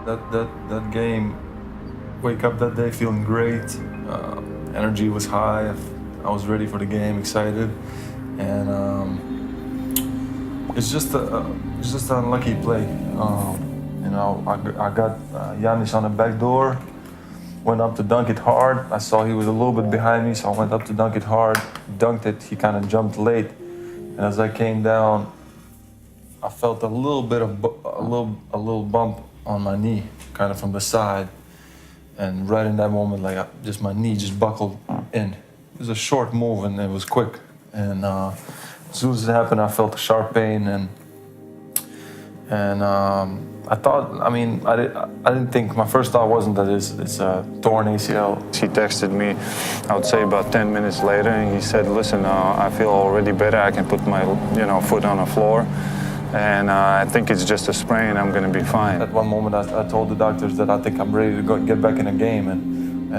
That game, wake up that day feeling great. Energy was high. I was ready for the game, excited, and it's just an unlucky play. I got Giannis on the back door. Went up to dunk it hard. I saw he was a little bit behind me, so I went up to dunk it hard. Dunked it. He kind of jumped late, and as I came down, I felt a little bit of a little bump on my knee, kind of from the side, and right in that moment, like just my knee just buckled in. It was a short move and it was quick, and as soon as it happened, I felt a sharp pain, and I thought, I didn't think, my first thought wasn't that it's a torn ACL. He texted me, I would say about 10 minutes later, and he said, listen, I feel already better. I can put my foot on the floor, and I think it's just a sprain. I'm going to be fine. At one moment, I told the doctors that I think I'm ready to get back in the game, and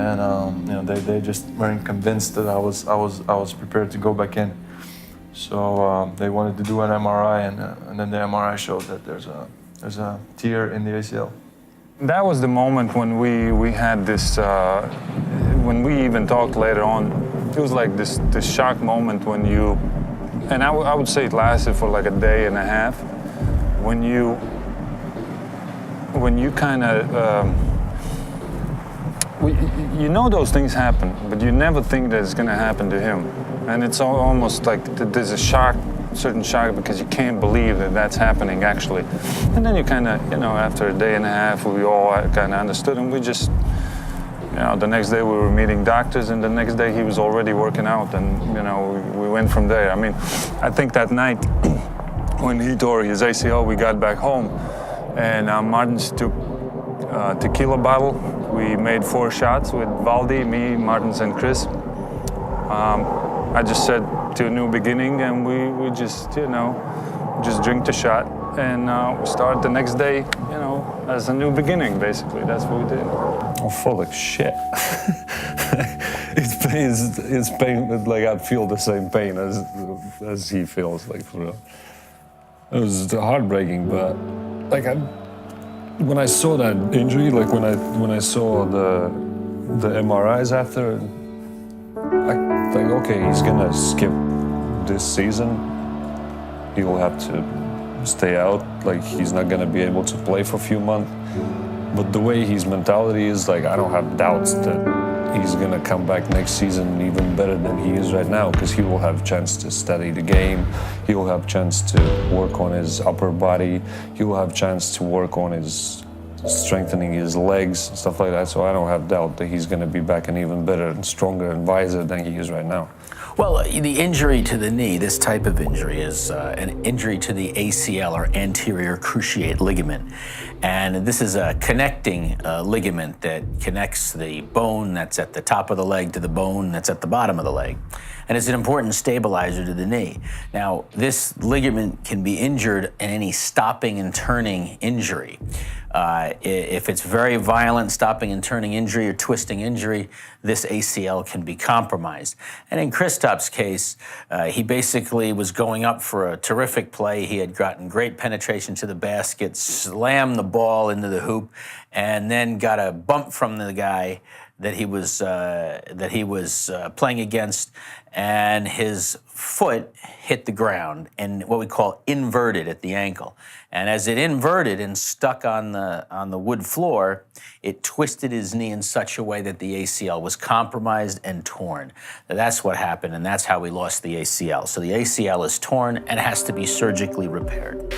they just weren't convinced that I was prepared to go back in. So they wanted to do an MRI, and then the MRI showed that there's a tear in the ACL. That was the moment when we had this, when we even talked later on, it was like this shock moment when you, and I would say it lasted for like a day and a half, when you kind of, you know those things happen, but you never think that it's going to happen to him. And it's almost like there's a certain shock because you can't believe that that's happening actually. And then you kind of, after a day and a half, we all kind of understood, and we just, the next day we were meeting doctors, and the next day he was already working out, and we went from there. I mean, I think that night when he tore his ACL, we got back home, and Martins took a tequila bottle. We made 4 shots with Valdi, me, Martins, and Chris. I just said, to a new beginning, and we just, just drink the shot, and we start the next day, as a new beginning, basically. That's what we did. I'm full of shit. It's pain, like I feel the same pain as he feels, like for real. It was heartbreaking, but like when I saw that injury, like when I saw the MRIs after, like, okay, he's gonna skip this season. He will have to stay out. Like, he's not gonna be able to play for a few months. But the way his mentality is, like, I don't have doubts that he's gonna come back next season even better than he is right now, because he will have a chance to study the game. He will have a chance to work on his upper body. He will have a chance to work on his strengthening his legs and stuff like that. So I don't have doubt that he's going to be back and even better and stronger and wiser than he is right now. Well, the injury to the knee, this type of injury, is an injury to the ACL, or anterior cruciate ligament. And this is a connecting ligament that connects the bone that's at the top of the leg to the bone that's at the bottom of the leg. And it's an important stabilizer to the knee. Now, this ligament can be injured in any stopping and turning injury. If it's very violent stopping and turning injury or twisting injury, this ACL can be compromised. And in Kristaps' case, he basically was going up for a terrific play. He had gotten great penetration to the basket, slammed the ball into the hoop, and then got a bump from the guy that he was playing against, and his foot hit the ground and what we call inverted at the ankle. And as it inverted and stuck on the wood floor, it twisted his knee in such a way that the ACL was compromised and torn. That's what happened, and that's how we lost the ACL. So the ACL is torn and has to be surgically repaired.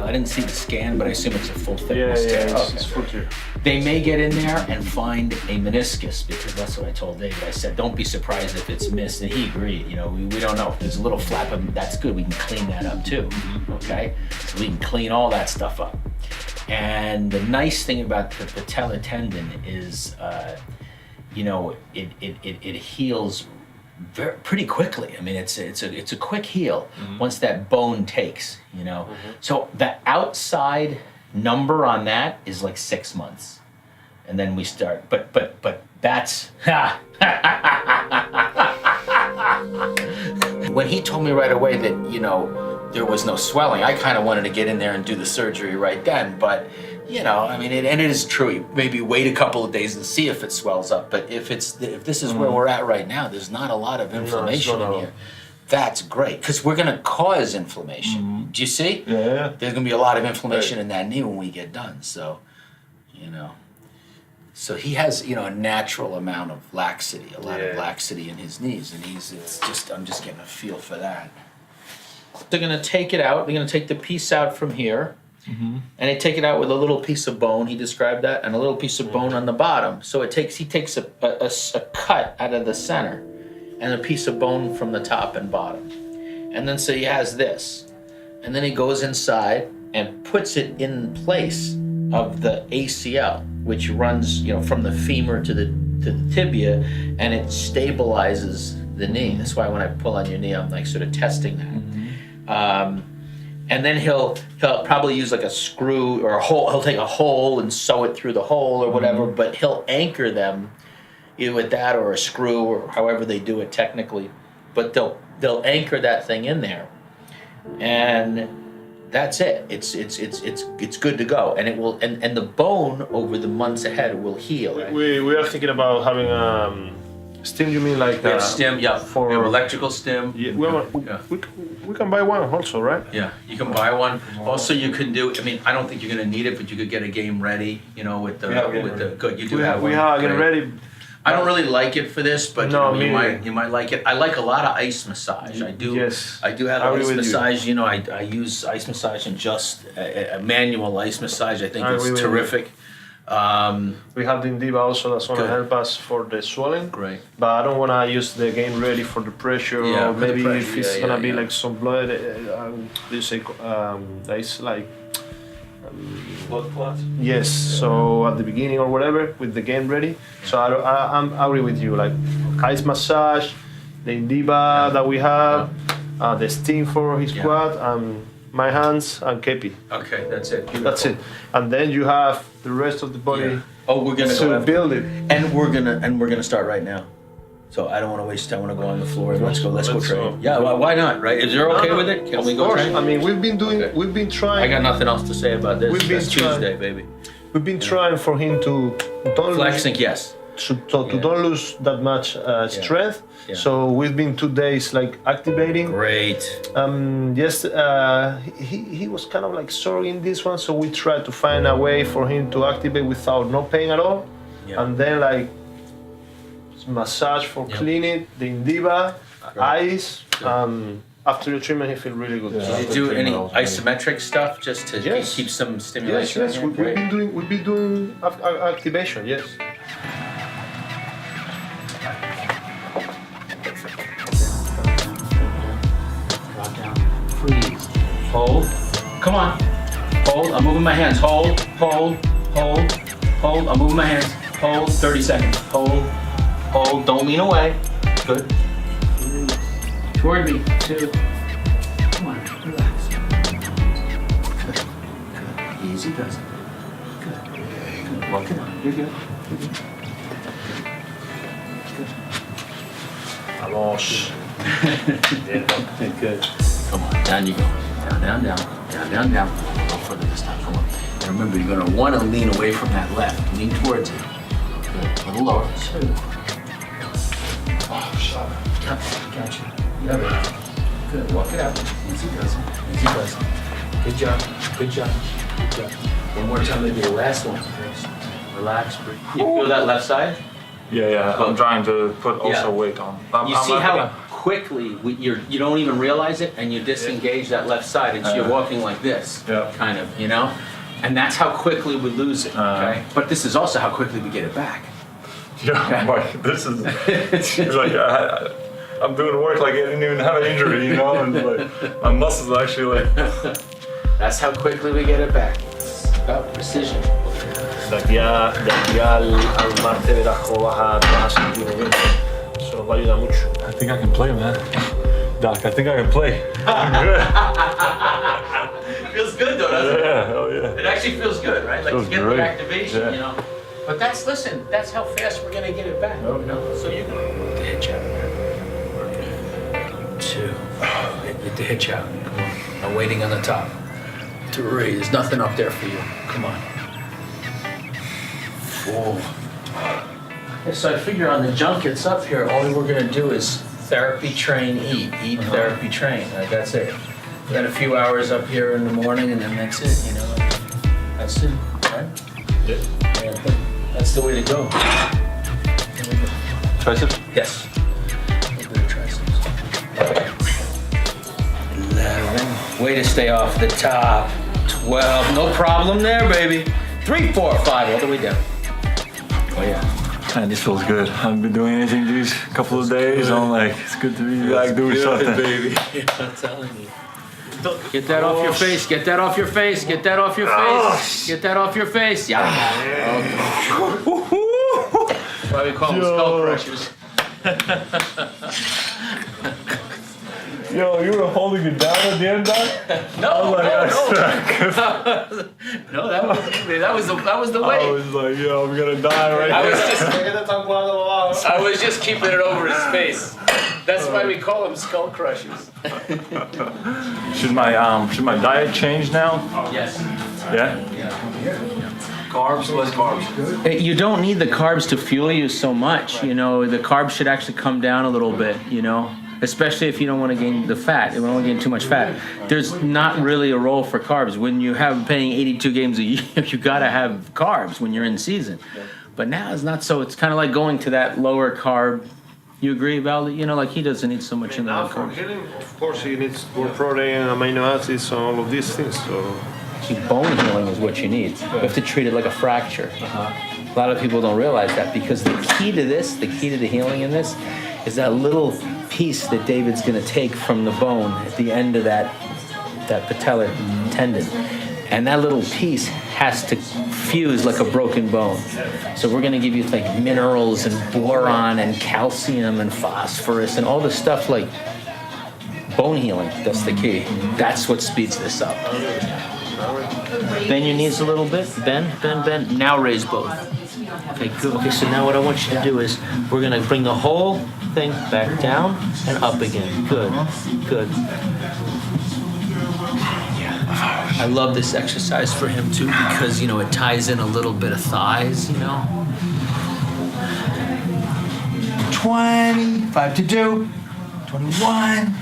I didn't see the scan, but I assume it's a full thickness tear. It's full tear. They may get in there and find a meniscus, because that's what I told David. I said, don't be surprised if it's missed, and he agreed. We don't know. If there's a little flap, that's good. We can clean that up too, okay? So we can clean all that stuff up. And the nice thing about the patella tendon is, it heals pretty quickly. I mean, it's a quick heal once that bone takes, So the outside number on that is like 6 months, and then we start. But that's when he told me right away that there was no swelling. I kind of wanted to get in there and do the surgery right then, but you know, I mean, and it is true. Maybe wait a couple of days and see if it swells up. But if this is where we're at right now, there's not a lot of inflammation in here. That's great because we're going to cause inflammation. Do you see? Yeah. There's going to be a lot of inflammation in that knee when we get done. So, you know, so he has, you know, a natural amount of laxity, a lot of laxity in his knees, and I'm just getting a feel for that. They're going to take it out. They're going to take the piece out from here. And they take it out with a little piece of bone. He described that, and a little piece of bone on the bottom. So he takes a cut out of the center, and a piece of bone from the top and bottom, and then so he has this, and then he goes inside and puts it in place of the ACL, which runs, you know, from the femur to the tibia, and it stabilizes the knee. That's why when I pull on your knee, I'm like sort of testing that. And then he'll probably use like a screw or a hole. He'll take a hole and sew it through the hole or whatever, but he'll anchor them either with that or a screw or however they do it technically. But they'll anchor that thing in there, and that's it. It's good to go, and it will. And the bone over the months ahead will heal. Right? We are thinking about having stim. You mean like We have stim, yeah. for we have electrical stim. Yeah, we can buy one also, right? Yeah, you can buy one. Also, you can do. I mean, I don't think you're gonna need it, but you could get a game ready. You know, with the good. You do have one. We have Great. it ready. I don't really like it for this, but No, you might like it. I like a lot of ice massage. I do. Yes. I do have I agree ice with you. massage. You know, I use ice massage and just a manual ice massage. I think I agree it's with you. terrific. We have the Indiva also that's gonna Good. help us for the swelling. Great. But I don't wanna use the game ready for the pressure, Yeah, or for the maybe pressure, if it's yeah, gonna yeah, be yeah. like some blood. You say that is like. Blood clots? Yes, so at the beginning or whatever, with the game ready. So I agree with you, like ice massage, the Indiva that we have, the steam for his quad, and my hands and kepi. Okay, that's it. That's it. And then you have the rest of the body Yeah. Oh, we're gonna to go build it. and we're gonna start right now. So I don't want to waste time. I want to go on the floor and let's go Let's train. go. Yeah, why not? Right? Is you okay with it? Can we go Of course. train? I mean, we've been Okay. trying. I got nothing else to say about this. We've been It's trying. Tuesday, baby. We've been trying for him to don't Flexing, yes. don't lose that much strength. Yeah. So we've been 2 days like activating. Great. Yes, he was kind of like sore in this one, so we tried to find a way for him to activate without no pain at all. Yeah. And then like massage for clean it, the Indiva, ice. After the treatment, he feel really good. Yeah. Did you do any isometric stuff just to Yes. keep some Yes, stimulation? yes, in here? we've been doing activation. Yes. Drop down. Freeze. Hold. Come on. Hold. I'm moving my hands. Hold. Hold. Hold. Hold. I'm moving my hands. Hold. 30 seconds. Hold. Hold. Don't lean away. Good. Toward me. 2. Come on. Relax. Good. Good. Easy does it. Good. Good. Walk it out. You're good. Vamos. Good. Come on, down you go. Down, down, down. Down, down, down. Go further this time. Come on. And remember, you're gonna want to lean away from that left. Lean towards it. Good. A little lower. Oh, shut up. Gotcha. Yeah. Good. Walk it out. Easy does it. Easy does it. Good job. Good job. Good job. One more time, maybe the last one. Relax. Breathe. You feel that left side? Yeah. I'm trying to put also Yeah. weight on. You see how quickly you don't even realize it, and you disengage that left side, and so you're walking like this, Yeah. kind of, you know? And that's how quickly we lose it, okay? But this is also how quickly we get it back. Yeah, like this is it's like I'm doing work like I didn't even have an injury, you know, and like my muscles actually like. That's how quickly we get it back. It's about precision. De aquí al martes verás cómo vas a sentir bien. Eso nos va a ayudar mucho. I think I can play, man. Doc, I think I can play. I'm good. Feels good though, doesn't it? Yeah, oh yeah. It actually feels good, right? Like Feels you get great. the activation, Yeah. you know? But that's how fast we're gonna get it back, you know? So you can get the hitch out. 2. Get the hitch out. Come on. No waiting on the top. 3. There's nothing up there for you. Come on. 4. Yeah, so I figure on the junkets up here, all we're gonna do is therapy, train, eat. Eat, therapy, train. That's it. We got a few hours up here in the morning, and then that's it. You know, that's it. Right? Yeah. Yeah, that's the way to go. Triceps? Yes. A little bit of triceps. 11. Way to stay off the top. 12. No problem there, baby. 3, 4, 5. All the way down. Oh yeah. Man, this feels good. I haven't been doing anything these couple of days. I'm like, it's good to be back doing something. Baby. I'm telling you. Get that off your face. Get that off your face. Get that off your face. Get that off your face. Yeah. Okay. That's why we call them skull crushers. Yo, you were holding it down at the end, Doc? No, no, that was the way. I was like, yo, I'm gonna die right I now. was just keeping it over his face. That's why we call them skull crushers. Should my diet change now? Yes. Yeah? Carbs, less carbs. You don't need the carbs to fuel you so much. You know, the carbs should actually come down a little bit, you know, especially if you don't want to gain the fat. You don't want to gain too much fat. There's not really a role for carbs. When you have playing 82 games a year, you got to have carbs when you're in season. But now it's not so. It's kind of like going to that lower carb. You agree, Val? You know, like he doesn't need so much in the Now for carbs. healing, of course, he needs more protein, amino acids, and all of these things. So Bone healing is what you need. You have to treat it like a fracture. A lot of people don't realize that because the key to this, the key to the healing in this, is that little piece that David's going to take from the bone at the end of that patellar tendon. And that little piece has to fuse like a broken bone. So we're going to give you like minerals and boron and calcium and phosphorus and all the stuff like bone healing. That's the key. That's what speeds this up. Bend your knees a little bit. Bend. Now raise both. Okay, good. Okay, so now what I want you to do is we're going to bring the whole thing back down and up again. Good. I love this exercise for him too because, you know, it ties in a little bit of thighs, you know. 20, 5 to do, 21,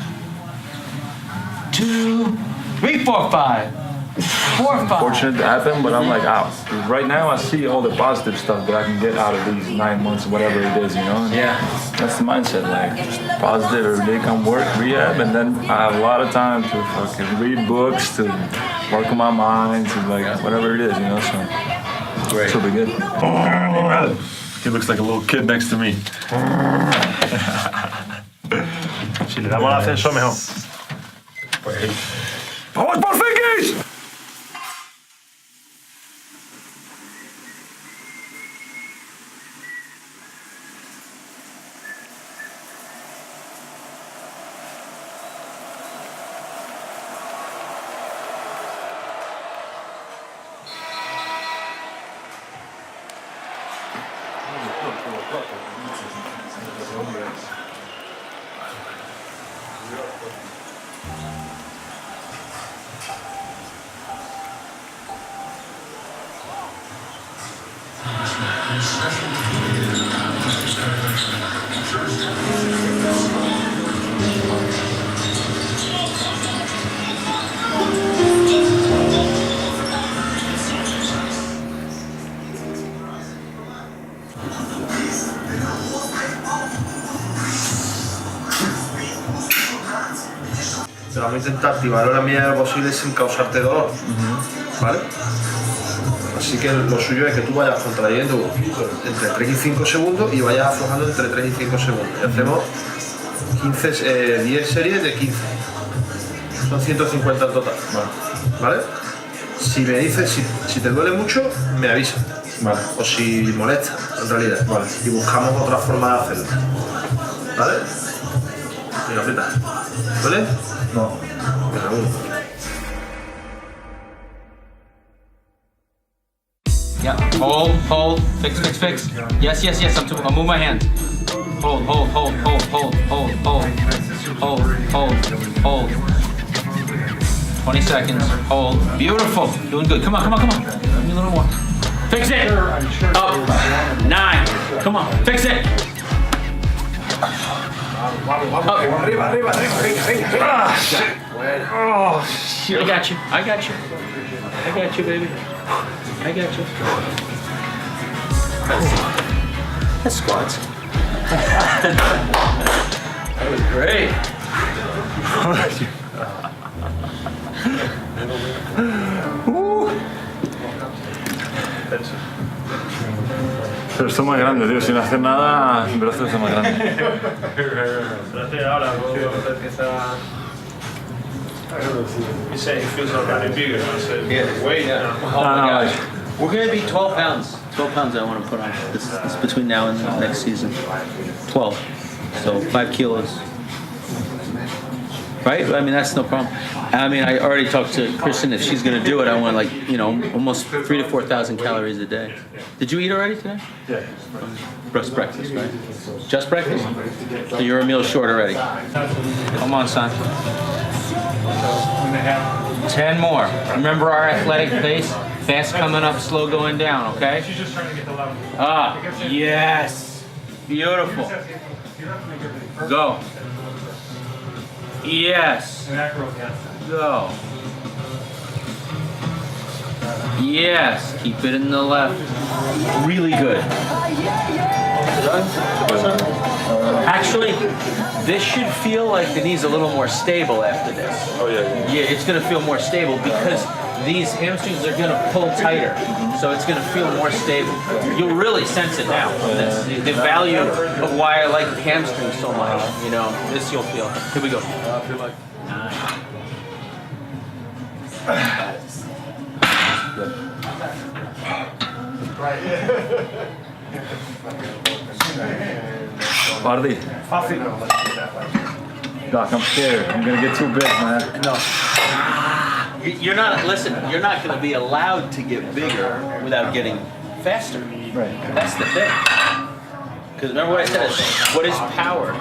2, 3, 4, 5. 4, 5. Fortunate to happen, but I'm like, out. Right now, I see all the positive stuff that I can get out of these 9 months, whatever it is, you know? And Yeah. that's the mindset, like, just positive every day, come work, rehab, and then I have a lot of time to fucking read books, to work on my mind, to like, whatever it is, you know? So, Great. it'll be good. He looks like a little kid next to me. si le damos el ascenso, mejor. ¡Vamos, Porzingis! Pero vamos a intentar activarlo en la medida de lo posible sin causarte dolor, ¿vale? Así que lo suyo es que tú vayas contrayendo entre 3 y 5 segundos y vayas aflojando entre 3 y 5 segundos. Y hacemos 10 series de 15. Son 150 en total, ¿vale? Si me dices, si te duele mucho, me avisas. Vale. O si molesta, en realidad. Vale. Y buscamos otra forma de hacerlo. ¿Vale? Venga, aprieta. ¿Duele? No. Venga, 1. Yeah, hold, fix. Yes, I'll move my hand. Hold. 20 seconds. Hold. Beautiful. Doing good. Come on, come on, come on. Give me a little more. Fix it. Up. 9. Come on. Fix it. Oh, shit. I got you. I got you. I got you, baby. I got you. That's squats. That was great. Pero esto es más grande, tío. Sin hacer nada, el brazo está más grande. You say it feels already bigger. I said, wait. Oh my gosh. We're going to be 12 pounds. 12 pounds I want to put on. This is between now and the next season. 12. So 5 kilos. Right? I mean, that's no problem. I mean, I already talked to Kristen. If she's going to do it, I want like, you know, almost 3,000 to 4,000 calories a day. Did you eat already today? Yeah. Just breakfast, right? Just breakfast? So you're a meal short already. Come on, son. 10 more. Remember our athletic pace? Fast coming up, slow going down, okay? She's just trying to get the level. Ah, yes. Beautiful. Go. Yes. Go. Yes. Keep it in the left. Really good. Actually, this should feel like the knee's a little more stable after this. Oh, yeah. Yeah, it's going to feel more stable because these hamstrings are going to pull tighter. So it's going to feel more stable. You'll really sense it now. That's the value of why I like hamstrings so much. You know, this you'll feel. Here we go. Good. Party. Doc, I'm scared. I'm gonna get too big, man. No. You're not, listen, you're not going to be allowed to get bigger without getting faster. Right. That's the thing. Because remember what I said, what is power?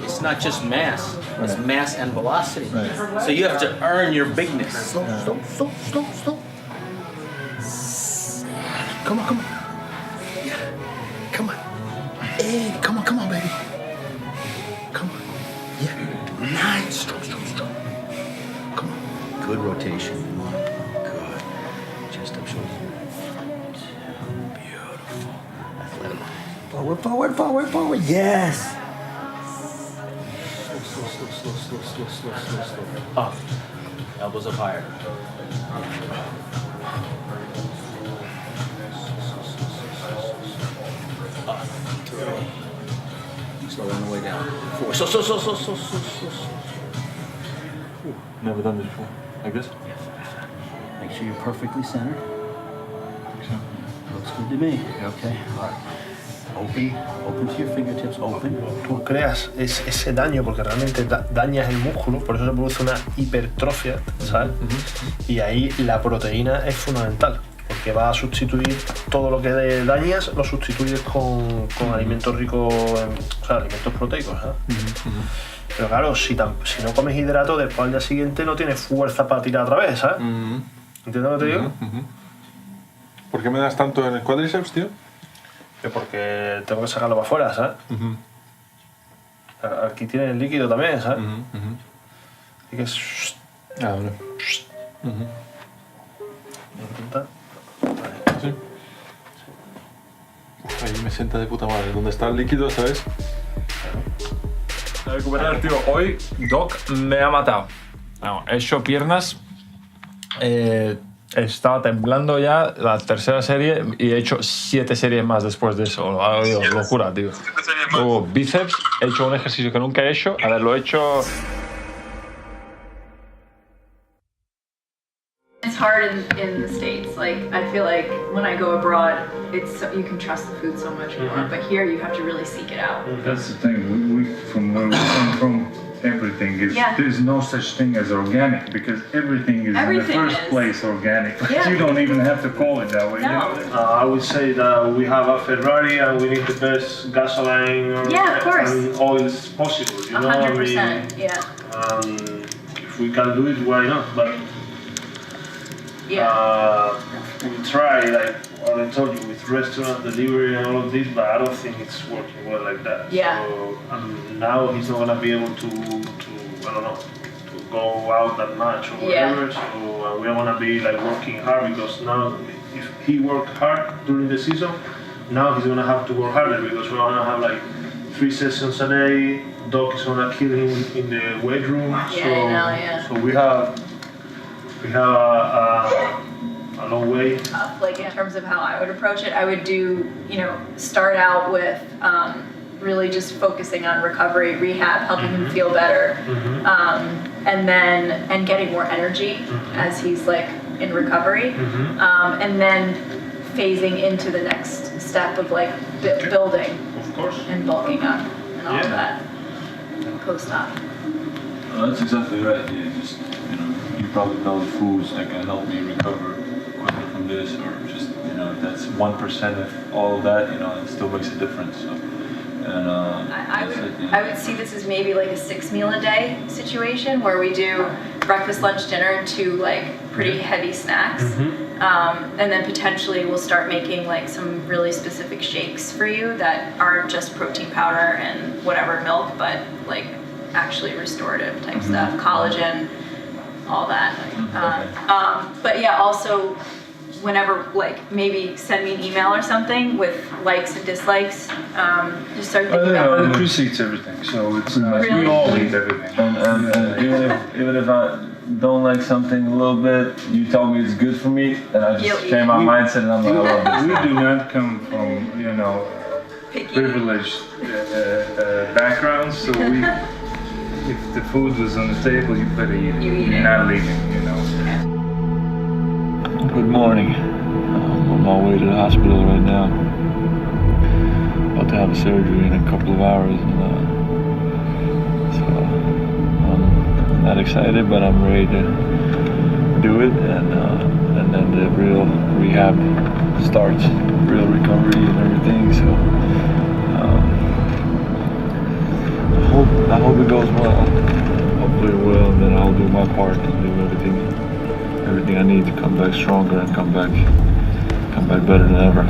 It's not just mass, it's mass and velocity. Right. So you have to earn your bigness. Slow. Come on. Come on. Hey, come on, baby. Come on. Yeah. 9. Strong. Come on. Good rotation. Good. Chest up, shoulders. Beautiful. Athletic. Forward. Yes. Slow. Up. Elbows up higher. Up. 3. Slow on the way down. 4. Slow. Never done this before. Like this? Make sure you're perfectly centered. Looks good to me. Okay. All right. Open to your fingertips. Open. Tú creas ese daño porque realmente dañas el músculo, por eso se produce una hipertrofia, ¿sabes? Y ahí la proteína es fundamental porque va a sustituir todo lo que dañas, lo sustituyes con alimentos ricos, o sea, alimentos proteicos, ¿sabes? Pero claro, si no comes hidrato, después al día siguiente no tienes fuerza para tirar otra vez, ¿sabes? ¿Entiendes lo que te digo? ¿Por qué me das tanto en el cuádriceps, tío? Porque tengo que sacarlo para afuera, ¿sabes? Aquí tienes el líquido también, ¿sabes? Y que es... Ah, vale. Intenta. Sí. Ahí me sienta de puta madre. ¿Dónde está el líquido, sabes? A recuperar, tío. Hoy Doc me ha matado. No, he hecho piernas. Estaba temblando ya la tercera serie y he hecho 7 series más después de eso. Locura, tío. Luego bíceps. He hecho un ejercicio que nunca he hecho. A ver, lo he hecho... It's hard in the States. Like, I feel like when I go abroad, you can trust the food so much more. But here, you have to really seek it out. That's the thing. We from where we come from, everything is. Yeah. There's no such thing as organic because everything is in the first place organic. Yeah. You don't even have to call it that way. No. You know? I would say that we have a Ferrari and we need the best gasoline Yeah, of course. and oils possible. You know, 100%. Yeah. if we can do it, why not? But We try, like what I told you, with restaurant delivery and all of this, but I don't think it's working well like that. Yeah. So now he's not gonna be able to I don't know, to go out that much or whatever. So we're gonna be like working hard, because now if he worked hard during the season, now he's gonna have to work harder, because we're gonna have like 3 sessions a day. Doc is gonna kill him in the weight room. So we have a long way. Like in terms of how I would approach it, I would do, start out with really just focusing on recovery, rehab, helping him feel better, and getting more energy as he's like in recovery, and then phasing into the next step of like building, Of course. and bulking up and all of that post-op. That's exactly right. You probably know the foods that can help me recover quicker from this, or just if that's 1% of all of that, it still makes a difference. So, I would see this as maybe like a 6 meal a day situation, where we do breakfast, lunch, dinner, and 2 like pretty heavy snacks, and then potentially we'll start making like some really specific shakes for you that aren't just protein powder and whatever milk, but like actually restorative type stuff, collagen, all that. But yeah, also whenever, like, maybe send me an email or something with likes and dislikes. Just start thinking about It appreciates everything, so it's we Really? all eat everything. And even if I don't like something a little bit, you tell me it's good for me, and I just change my mindset, and I'm like, I love this. We do not come from picky. privileged backgrounds, so if the food was on the table, you better eat it. You eat You're it. not leaving, Good morning. I'm on my way to the hospital right now. About to have a surgery in a couple of hours, and so I'm not excited, but I'm ready to do it, and then the real rehab starts, real recovery and everything. So I hope it goes well. Hopefully it will, and then I'll do my part and do everything I need to come back stronger and come back better than ever.